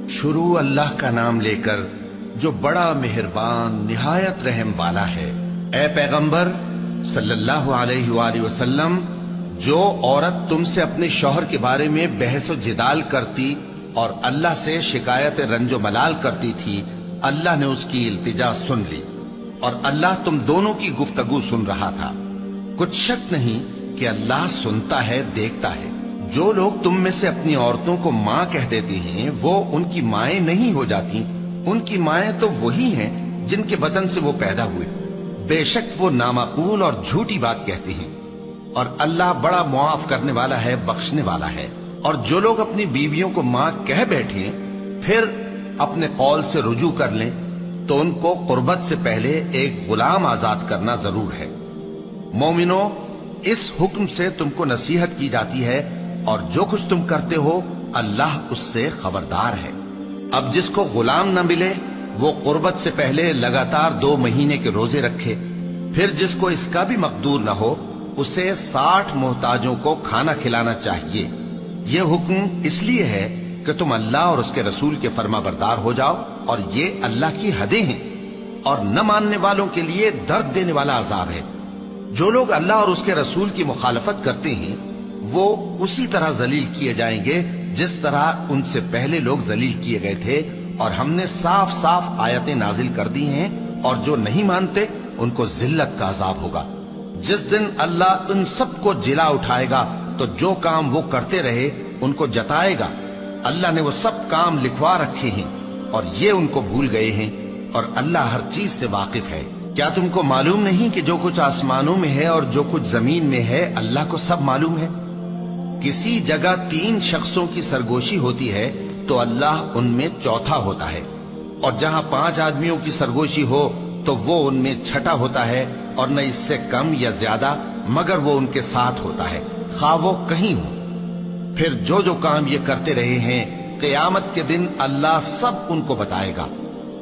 शुरू अल्लाह का नाम लेकर जो बड़ा मेहरबान निहायत रहम वाला है। ए पैगंबर सल्लल्लाहु अलैहि वसल्लम, जो औरत तुमसे अपने शौहर के बारे में बहस और जिदाल करती और अल्लाह से शिकायत रंजो मलाल करती थी, अल्लाह ने उसकी इल्तिजा सुन ली और अल्लाह तुम दोनों की गुफ्तगू सुन रहा था। कुछ शक नहीं कि अल्लाह सुनता है, देखता है। जो लोग तुम में से अपनी औरतों को मां कह देते हैं, वो उनकी माएं नहीं हो जाती। उनकी माएं तो वही हैं जिनके बदन से वो पैदा हुए। बेशक वो नामाकूल और झूठी बात कहते हैं और अल्लाह बड़ा मुआफ करने वाला है, बख्शने वाला है। और जो लोग अपनी बीवियों को मां कह बैठे फिर अपने कौल से रुजू कर लें, तो उनको कुर्बत से पहले एक गुलाम आजाद करना जरूर है। मोमिनो, इस हुक्म से तुमको नसीहत की जाती है और जो कुछ तुम करते हो अल्लाह उससे खबरदार है। अब जिसको गुलाम न मिले वो कुर्बत से पहले लगातार 2 महीने के रोजे रखे। फिर जिसको इसका भी मकदूर न हो उसे 60 मोहताजों को खाना खिलाना चाहिए। ये हुक्म इसलिए है कि तुम अल्लाह और उसके रसूल के फर्माबरदार हो जाओ, और ये अल्लाह की हदें हैं और न मानने वालों के लिए दर्द देने वाला अजाब है। जो लोग अल्लाह और उसके रसूल की मुखालफत करते हैं वो उसी तरह जलील किए जाएंगे जिस तरह उनसे पहले लोग जलील किए गए थे, और हमने साफ साफ आयतें नाजिल कर दी हैं, और जो नहीं मानते उनको जिल्लत का अजाब होगा। जिस दिन अल्लाह उन सबको जिला उठाएगा तो जो काम वो करते रहे उनको जताएगा। अल्लाह ने वो सब काम लिखवा रखे हैं और ये उनको भूल गए हैं, और अल्लाह हर चीज से वाकिफ है। क्या तुमको मालूम नहीं कि जो कुछ आसमानों में है और जो कुछ जमीन में है अल्लाह को सब मालूम है। किसी जगह 3 शख्सों की सरगोशी होती है तो अल्लाह उनमें चौथा होता है, और जहां 5 आदमियों की सरगोशी हो तो वो उनमें छठा होता है, और न इससे कम या ज्यादा, मगर वो उनके साथ होता है, खा वो कहीं हो। फिर जो जो काम ये करते रहे हैं, क़यामत के दिन अल्लाह सब उनको बताएगा।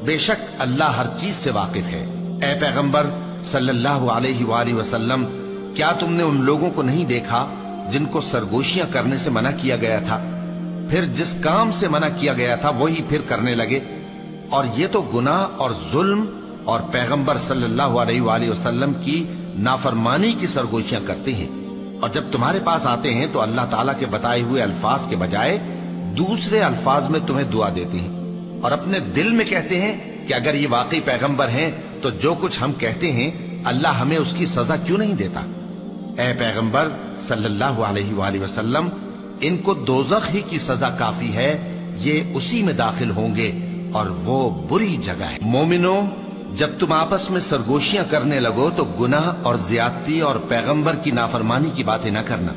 बेशक अल्लाह हर चीज से वाकिफ है। ए पैगंबर सल्लल्लाहु अलैहि वसल्लम, क्या तुमने उन लोगों को नहीं देखा जिनको सरगोशियां करने से मना किया गया था, फिर जिस काम से मना किया गया था वही फिर करने लगे? और ये तो गुनाह और जुल्म और पैगंबर सल्लल्लाहु अलैहि वसल्लम की नाफरमानी की सरगोशियां करते हैं। और जब तुम्हारे पास आते हैं तो अल्लाह ताला के बताए हुए अल्फाज के बजाय दूसरे अल्फाज में तुम्हें दुआ देते हैं, और अपने दिल में कहते हैं कि अगर ये वाकई पैगंबर हैं तो जो कुछ हम कहते हैं अल्लाह हमें उसकी सजा क्यों नहीं देता। ए पैगंबर सल्लल्लाहु अलैहि वसल्लम, इनको दोज़ख ही की सजा काफी है, ये उसी में दाखिल होंगे और वो बुरी जगह है। मोमिनो, जब तुम आपस में सरगोशियां करने लगो तो गुनाह और ज्यादती और पैगंबर की नाफरमानी की बातें न करना,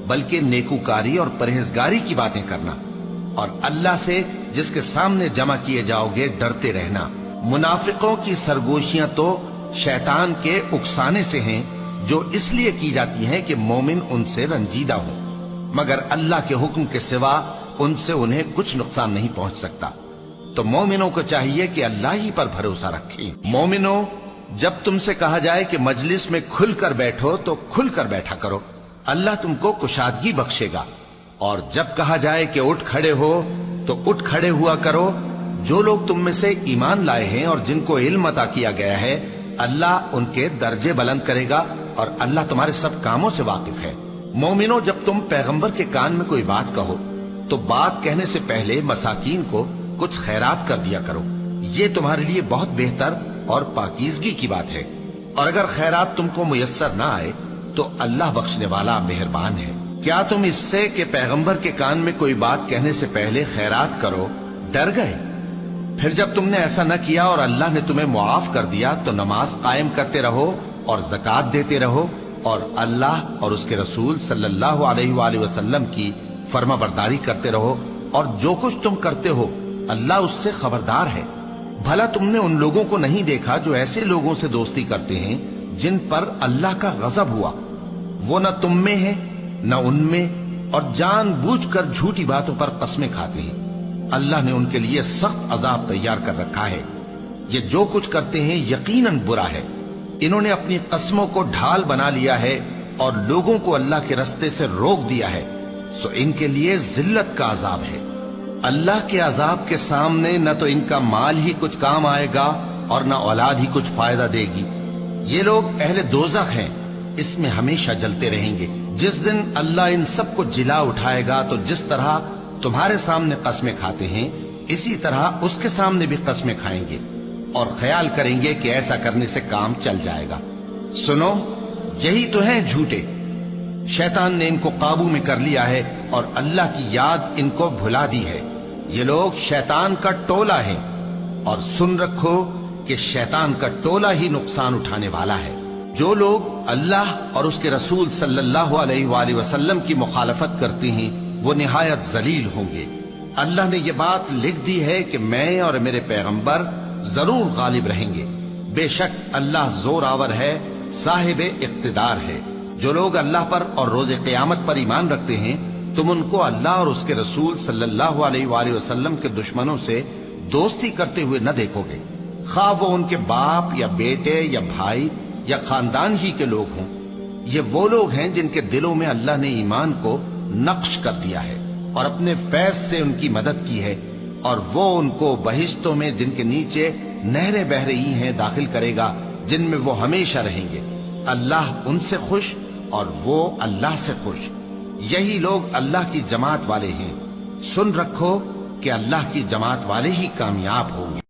बल्कि नेकूकारी और परहेजगारी की बातें करना, और अल्लाह से जिसके सामने जमा किए जाओगे डरते रहना। मुनाफिकों की सरगोशियां तो शैतान के उकसाने से हैं, जो इसलिए की जाती हैं कि मोमिन उनसे रंजीदा हो, मगर अल्लाह के हुक्म के सिवा उनसे उन्हें कुछ नुकसान नहीं पहुंच सकता। तो मोमिनों को चाहिए कि अल्लाह ही पर भरोसा रखें। मोमिनों, जब तुमसे कहा जाए कि मजलिस में खुलकर बैठो तो खुलकर बैठा करो, अल्लाह तुमको कुशादगी बख्शेगा। और जब कहा जाए कि उठ खड़े हो तो उठ खड़े हुआ करो। जो लोग तुम में से ईमान लाए हैं और जिनको इल्म अता किया गया है, अल्लाह उनके दर्जे बुलंद करेगा, और अल्लाह तुम्हारे सब कामों से वाकिफ है। मोमिनो, जब तुम पैगंबर के कान में कोई बात कहो तो बात कहने से पहले मसाकीन को कुछ खैरात कर दिया करो। ये तुम्हारे लिए बहुत बेहतर और पाकीज़गी की बात है। और अगर खैरात तुमको मुयस्सर ना आए तो अल्लाह बख्शने वाला मेहरबान है। क्या तुम इससे कि पैगंबर के कान में कोई बात कहने से पहले खैरात करो डर गए? फिर जब तुमने ऐसा न किया और अल्लाह ने तुम्हें मुआफ कर दिया तो नमाज कायम करते रहो और ज़कात देते रहो, और अल्लाह और उसके रसूल सल्लल्लाहु अलैहि वसल्लम की फर्माबरदारी करते रहो, और जो कुछ तुम करते हो अल्लाह उससे खबरदार है। भला तुमने उन लोगों को नहीं देखा जो ऐसे लोगों से दोस्ती करते हैं जिन पर अल्लाह का गजब हुआ? वो न तुम में है न उनमें, और जानबूझकर झूठी बातों पर कस्में खाते हैं। अल्लाह ने उनके लिए सख्त अजाब तैयार कर रखा है। ये जो कुछ करते हैं यकीनन बुरा है। इन्होंने अपनी कस्मों को ढाल बना लिया है और लोगों को अल्लाह के रास्ते से रोक दिया है, सो इनके लिए जिल्लत का अजाब है। اللہ کے عذاب کے سامنے نہ تو ان کا مال ہی کچھ کام آئے گا اور نہ اولاد ہی کچھ فائدہ دے گی۔ یہ لوگ اہل دوزخ ہیں، اس میں ہمیشہ جلتے رہیں گے۔ جس دن اللہ ان سب کو جلا اٹھائے گا تو جس طرح تمہارے سامنے قسمیں کھاتے ہیں اسی طرح اس کے سامنے بھی قسمیں کھائیں گے اور خیال کریں گے کہ ایسا کرنے سے کام چل جائے گا۔ سنو، یہی تو ہیں جھوٹے۔ شیطان نے ان کو قابو میں کر لیا ہے اور اللہ کی یاد ان کو بھلا دی ہے۔ یہ لوگ شیطان کا ٹولہ ہے، اور سن رکھو کہ شیطان کا ٹولہ ہی نقصان اٹھانے والا ہے۔ جو لوگ اللہ اور اس کے رسول صلی اللہ علیہ وآلہ وسلم کی مخالفت کرتے ہیں وہ نہایت ذلیل ہوں گے۔ اللہ نے یہ بات لکھ دی ہے کہ میں اور میرے پیغمبر ضرور غالب رہیں گے۔ بے شک اللہ زور آور ہے، صاحب اقتدار ہے۔ جو لوگ اللہ پر اور روز قیامت پر ایمان رکھتے ہیں تم ان کو اللہ اور اس کے رسول صلی اللہ علیہ وآلہ وسلم کے دشمنوں سے دوستی کرتے ہوئے نہ دیکھو گے، خواہ وہ ان کے باپ یا بیٹے یا بھائی یا خاندان ہی کے لوگ ہوں۔ یہ وہ لوگ ہیں جن کے دلوں میں اللہ نے ایمان کو نقش کر دیا ہے اور اپنے فیض سے ان کی مدد کی ہے، اور وہ ان کو بہشتوں میں جن کے نیچے نہریں بہ رہی ہیں داخل کرے گا، جن میں وہ ہمیشہ رہیں گے۔ اللہ ان سے خوش اور وہ اللہ سے خوش۔ یہی لوگ اللہ کی جماعت والے ہیں۔ سن رکھو کہ اللہ کی جماعت والے ہی کامیاب ہوں گے۔